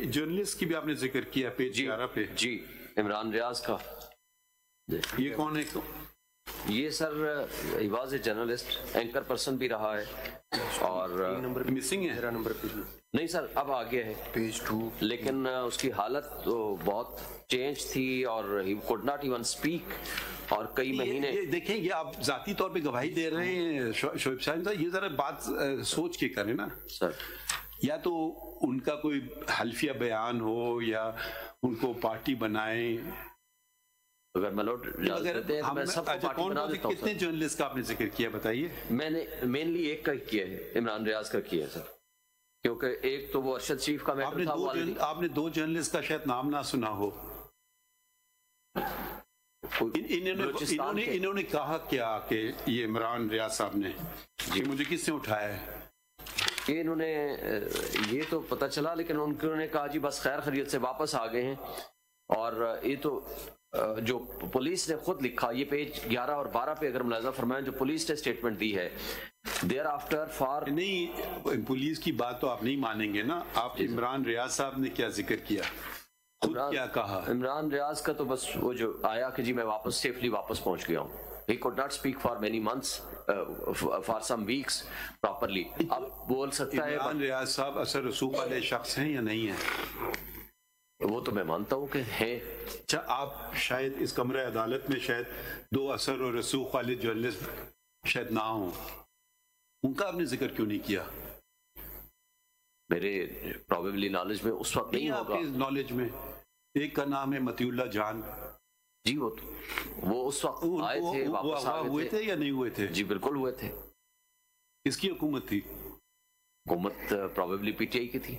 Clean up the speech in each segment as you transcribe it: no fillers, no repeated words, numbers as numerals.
Journalist की भी आपने जिक्र किया पेज 11 पे। जी, इमरान रियाज का। ये कौन है? ये sir he was a journalist, anchor person भी रहा है और नंबर मिसिंग है। मेरा नंबर पे नहीं सर, अब आ गया है पेज 2, लेकिन उसकी हालत तो बहुत चेंज थी और he could not even speak और कई महीने। ये देखें, ये आप जाती तौर पे गवाही दे रहे हैं शोएब साहब, ये जरा बात सोच के करें ना सर। या तो उनका कोई हल्फिया बयान हो या उनको पार्टी बनाए। अगर मलोट मैं सबको पार्टी बना देता हूं। कितने जर्नलिस्ट का आपने जिक्र किया बताइए? मैंने मेनली एक का किया है, इमरान रियाज का किया है सर, क्योंकि एक तो वो अरशद शरीफ का मैटर था। आपने दो जर्नलिस्ट का शायद नाम ना सुना हो। इन्होंने कहा क्या कि ये इमरान रियाज साहब ने जी मुझे किसने उठाया है? ये इन्होंने ये तो पता चला, लेकिन उन्होंने कहा जी बस खैर खैरियत से वापस आ गए हैं। और ये तो जो पुलिस ने खुद लिखा, ये पेज 11 और 12 पे अगर मुलाजा फरमाएं, जो पुलिस ने स्टेटमेंट दी है देयर आफ्टर फॉर। नहीं, पुलिस की बात तो आप नहीं मानेंगे ना। आप इमरान रियाज साहब ने क्या जिक्र किया, खुद क्या कहा? इमरान रियाज का तो बस वो जो आया कि जी मैं वापस सेफली वापस पहुंच गया हूँ। He could not speak for many months, for some weeks properly. अब बोल सकता है। इमरान रियाज साहब असर रसूख वाले शख्स हैं या नहीं है? वो तो मैं मानता हूँ कि है। अच्छा, आप शायद इस कमरे अदालत में शायद दो असर और रसूख वाले जर्नलिस्ट शायद ना हो, उनका आपने जिक्र क्यों नहीं किया? मेरे प्रोबेबली नॉलेज में उस वक्त नहीं होगा। आपके नॉलेज में एक का नाम है मतीउल्ला जान जी, वो उस वक्त आए थे, वापस आ गए हुए थे या नहीं हुए थे? जी बिल्कुल हुए थे। किसकी हुकूमत थी? हुकूमत प्रोबेबली पीटीआई की थी।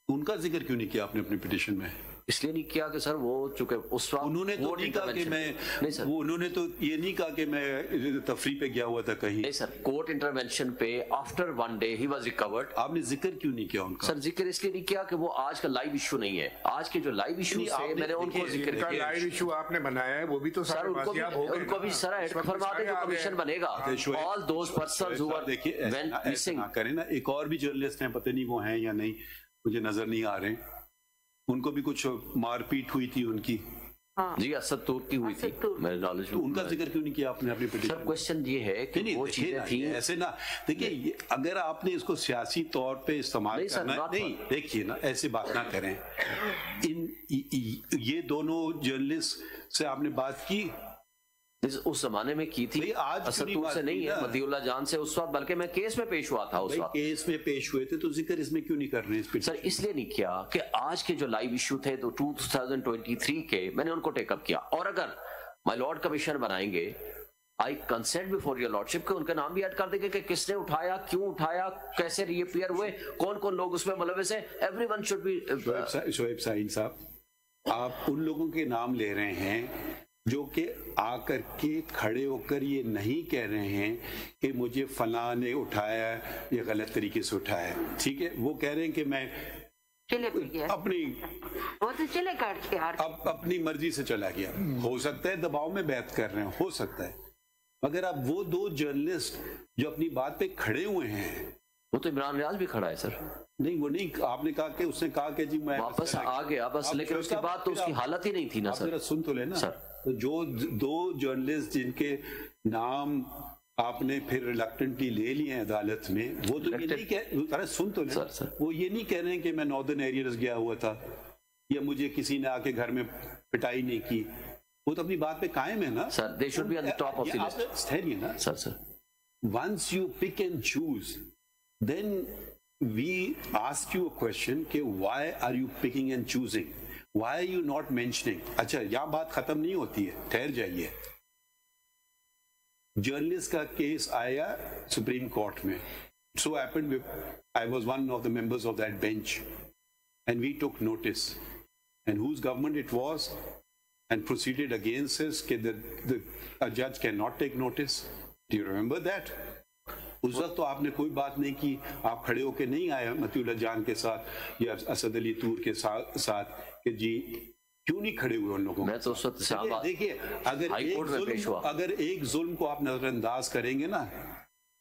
उनका जिक्र क्यों नहीं किया आपने अपने पिटीशन में? इसलिए नहीं किया कि सर वो चूंकि उस वक्त उन्होंने तो नहीं कहा कि मैं नहीं सर, उन्होंने तो ये नहीं कहा कि मैं तफरी पे गया हुआ था कहीं। नहीं सर, कोर्ट इंटरवेंशन पे after one day he was recovered. आपने जिक्र क्यों नहीं किया उनका? सर जिक्र इसलिए नहीं किया कि वो आज का लाइव इशू नहीं है। आज के जो लाइव इशू है मैंने उनको जिक्र किया। लाइव इशू आपने बनाया है, वो भी तो सर उनको भी सर ऐड फरमा दे, जो कमीशन बनेगा all those persons who are when missing. करें ना, एक और भी जर्नलिस्ट हैं, पता नहीं वो हैं या नहीं, मुझे नजर नहीं आ रहे। उनको भी कुछ मारपीट हुई थी उनकी। हाँ। जी असद तूर की हुई थी मेरे नॉलेज में। तो उनका जिक्र क्यों नहीं किया आपने अपनी पिटीशन? सर क्वेश्चन ये है कि वो चीजें थी ऐसे ना। देखिए, अगर आपने इसको सियासी तौर पे इस्तेमाल करना नहीं, देखिए ना, ऐसे बात ना करें। ये दोनों जर्नलिस्ट से आपने बात की? उस जमाने में की थी, आज असदूर से नहीं है, मतीउल्ला जान से उस वक्त, बल्कि मैं केस में पेश हुआ था उस वक्त। केस में पेश हुए थे तो जिक्र इसमें क्यों नहीं कर रहे हैं? सर इसलिए नहीं किया कि आज के जो लाइव इशू थे तो 2023 के मैंने उनको टेकअप किया। और अगर माय लॉर्ड कमीशन बनाएंगे, आई कंसेंट बिफोर योर लॉर्डशिप के उनका नाम भी ऐड कर देंगे कि किसने उठाया, क्यों उठाया, कैसे रीअपीयर हुए, कौन कौन लोग उसमें मुलविस है। Everyone should be. Shoaib Sahin साहब, आप उन लोगों के नाम ले रहे हैं जो कि आकर के खड़े होकर ये नहीं कह रहे हैं कि मुझे फलां ने उठाया या गलत तरीके से उठाया। ठीक है, वो कह रहे हैं कि मैं अपनी वो तो चले काट के अब अपनी मर्जी से चला गया। हो सकता है दबाव में बात कर रहे हैं, हो सकता है, मगर अब वो दो जर्नलिस्ट जो अपनी बात पे खड़े हुए हैं, वो तो इमरान रियाज भी खड़ा है सर। नहीं, वो नहीं, आपने कहा कि उसने कहा कि जी मैं वापस आ गया बस, लेकिन उसके बाद तो उसकी हालत ही नहीं थी ना सर। सुन तो लेना सर। तो जो दो जर्नलिस्ट जिनके नाम आपने फिर रिलक्टेंटली ले लिए हैं अदालत में, वो तो ये नहीं कह, अरे सुन तो लेना सर, वो ये नहीं कह रहे हैं कि मैं नॉर्दर्न एरियाज गया हुआ था या मुझे किसी ने आके घर में पिटाई नहीं की। वो तो अपनी बात पे कायम है ना sir. They should be on the top of the list. ठहरिए ना sir. Once you pick and choose, then we ask you a question कि why are you picking and choosing? Why are you not mentioning? अच्छा, यहाँ बात खत्म नहीं होती है, ठहर जाइए। जर्नलिस्ट का केस आया सुप्रीम कोर्ट में। So happened I was one of the members of that bench and we took notice, and whose government it was, and proceeded against us कि a judge cannot take notice. Do you remember that? उस वक्त तो आपने कोई बात नहीं की, आप खड़े होके नहीं आए मतीउल्ला जान के साथ या असद अली तूर के साथ कि जी क्यों नहीं खड़े हुए उन लोगों। मैं तो उस वक्त देखिए, अगर एक जुल्म को आप नजरअंदाज करेंगे ना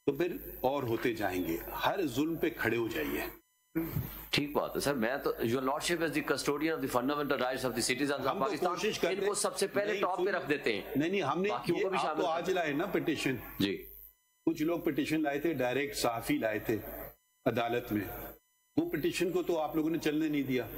तो फिर और होते जाएंगे। हर जुल्म पे खड़े हो जाइए। ठीक बात है सर, मैं तो your lordship is the custodian of the fundamental rights of the citizens of Pakistan, इनको सबसे पहले टॉप पे रख देते हैं। नहीं हमने बाकियों को भी शामिल तो आज लाए ना पिटीशन, जी कुछ लोग पिटीशन लाए थे, डायरेक्ट सहाफी लाए थे अदालत में, वो पिटीशन को तो आप लोगों ने चलने नहीं दिया।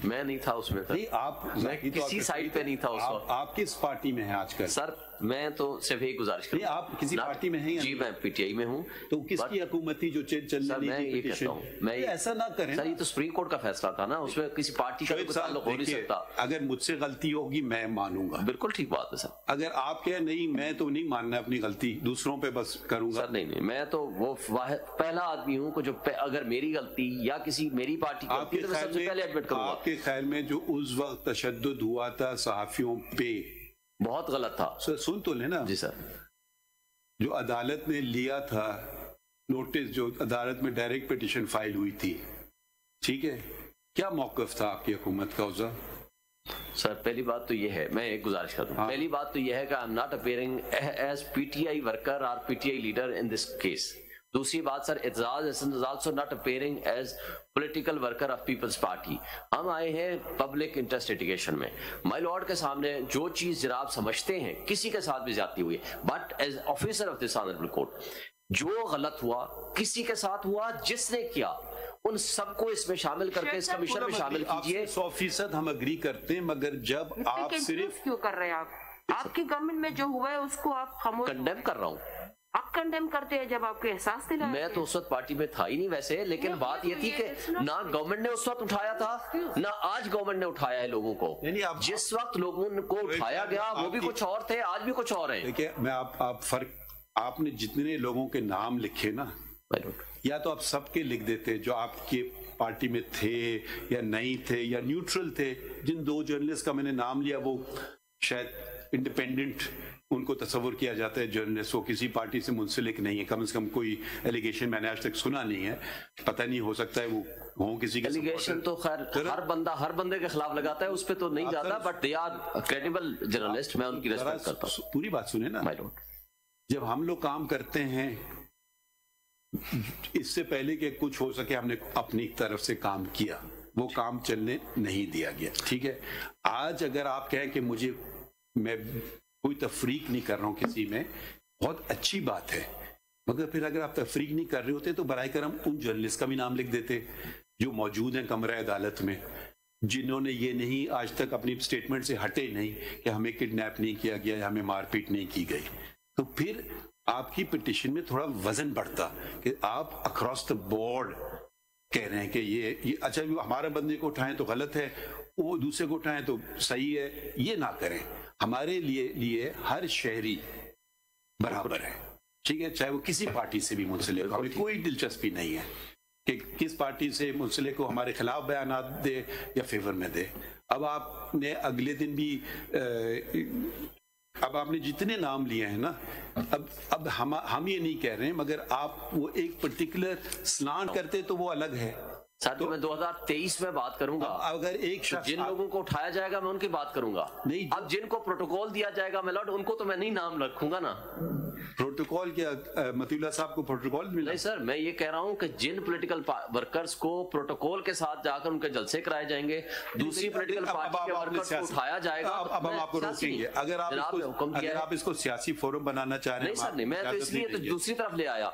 मैं नहीं था उसमें सर, नहीं आप मैं किसी साइड पे नहीं था उस वक्त। आप किस पार्टी में हैं आजकल? सर मैं तो सिर्फ एक गुजारिश नहीं, आप किसी पार्टी में हैं या जी नहीं? मैं पीटीआई में हूँ। तो किसकी हुकूमत थी जो चलने सर दी मैं थी ये कहता पिटीशन? हूँ, मैं ऐसा ना करें सर, ये तो सुप्रीम कोर्ट का फैसला था ना, उसमें किसी पार्टी का शोएब कोई साहब, ताल्लुक हो नहीं देखिए, सकता। अगर मुझसे गलती होगी मैं मानूंगा, बिल्कुल ठीक बात है सर। अगर आप कहें नहीं मैं तो नहीं मानना अपनी गलती, दूसरों पे बस करूंगा। सर नहीं मैं तो वो पहला आदमी हूँ जो अगर मेरी गलती या किसी मेरी पार्टी की गलती है तो मैं सबसे पहले एडमिट करूंगा। आपके ख्याल में जो उस वक्त तशद्दुद हुआ था सहाफियों पे बहुत गलत था सर, सुन तो लेना, जी सर, जो अदालत ने लिया था नोटिस, जो अदालत में डायरेक्ट पिटीशन फाइल हुई थी, ठीक है, क्या मौकफ था आपकी हुकूमत का उस वक्त? सर पहली बात तो ये है, मैं एक गुजारिश करता हूँ, पहली बात तो ये है कि I am not appearing as PTI worker और PTI leader in this case. दूसरी बात sir, Ejaz Hasan is also not appearing as political worker of Peoples Party. हम आए हैं पब्लिक इंटरेस्ट लिटिगेशन में। माय लॉर्ड के सामने जो चीज जरा आप समझते हैं किसी के साथ भी ज्यादती हुई, but as officer of this honourable court जो गलत हुआ किसी के साथ हुआ, जिसने किया उन सबको इसमें शामिल करके इस कमीशन में शामिल कीजिए। 100% हम अग्री करते हैं, मगर जब आप सिर्फ क्यों कर रहे हैं आपकी गवर्नमेंट में जो हुआ है उसको आप कंडेम कर रहा हूँ। आप कंडेम करते हैं जब आपके एहसास दिलाते हैं। मैं तो उस वक्त पार्टी में था ही नहीं वैसे, लेकिन बात ये थी कि ना गवर्नमेंट ने उस वक्त उठाया था ना आज गवर्नमेंट ने उठाया है लोगों को। जिस वक्त लोगों को उठाया गया वो भी कुछ और थे, आज भी कुछ और है। देखिए मैं आप फर्क, आपने जितने लोगों के नाम लिखे ना, या तो आप सबके लिख देते जो आपके पार्टी में थे या नहीं थे या न्यूट्रल थे। जिन दो जर्नलिस्ट का मैंने नाम लिया वो शायद इंडिपेंडेंट उनको तस्वुर किया जाता है, जर्नलिस्ट वो किसी पार्टी से मुंसलिक नहीं है, कम से कम कोई एलिगेशन मैंने आज तक सुना नहीं है, पता नहीं हो सकता है वो हो किसी के एलिगेशन तो खैर हर बंदे के खिलाफ लगाता है, उस पर तो नहीं जाता, but they are credible journalist, मैं उनकी रिस्पेक्ट करता हूं। पूरी बात सुने ना, जब हम लोग काम करते हैं इससे पहले कि कुछ हो सके हमने अपनी तरफ से काम किया, वो काम चलने नहीं दिया गया, ठीक है। आज अगर आप कहें कि मुझे, मैं कोई तफरीक नहीं कर रहा हूं किसी में, बहुत अच्छी बात है, मगर फिर अगर आप तफरीक नहीं कर रहे होते तो बराए करम उन जर्नलिस्ट का भी नाम लिख देते जो मौजूद हैं कमरा अदालत में, जिन्होंने ये नहीं आज तक अपनी स्टेटमेंट से हटे नहीं कि हमें किडनैप नहीं किया गया या हमें मारपीट नहीं की गई। तो फिर आपकी पिटीशन में थोड़ा वजन बढ़ता कि आप अक्रॉस द बोर्ड कह रहे हैं कि ये अच्छा हमारे बंदे को उठाएं तो गलत है, वो दूसरे को उठाएं तो सही है, ये ना करें। हमारे लिए हर शहरी बराबर है, ठीक है, चाहे वो किसी पार्टी से भी मुंसलिक हो, हमें कोई दिलचस्पी नहीं है कि किस पार्टी से मुंसलिक हो, हमारे खिलाफ बयानात दे या फेवर में दे। अब आपने अगले दिन भी अब आपने जितने नाम लिए हैं ना, अब हम ये नहीं कह रहे हैं, मगर आप वो एक पर्टिकुलर स्लांट करते तो वो अलग है। सर तो मैं 2023 में बात करूंगा, अगर एक शख्स जिन लोगों को उठाया जाएगा मैं उनकी बात करूंगा, नहीं अब जिनको प्रोटोकॉल दिया जाएगा मैं लॉर्ड उनको तो मैं नहीं नाम रखूंगा ना। प्रोटोकॉल क्या मतीउल्लाह साहब को प्रोटोकॉल मिला? नहीं सर, मैं ये कह रहा हूँ कि जिन पॉलिटिकल वर्कर्स को प्रोटोकॉल के साथ जाकर उनके जलसे कराए जाएंगे, दूसरी पॉलिटिकल पार्टी के वर्कर्स को उठाया जाएगा। अब हम आपको रोकेंगे अगर आप इसको सियासी फोरम बनाना चाह रहे हैं। नहीं सर नहीं, मैं तो इसलिए तो दूसरी तरफ ले आया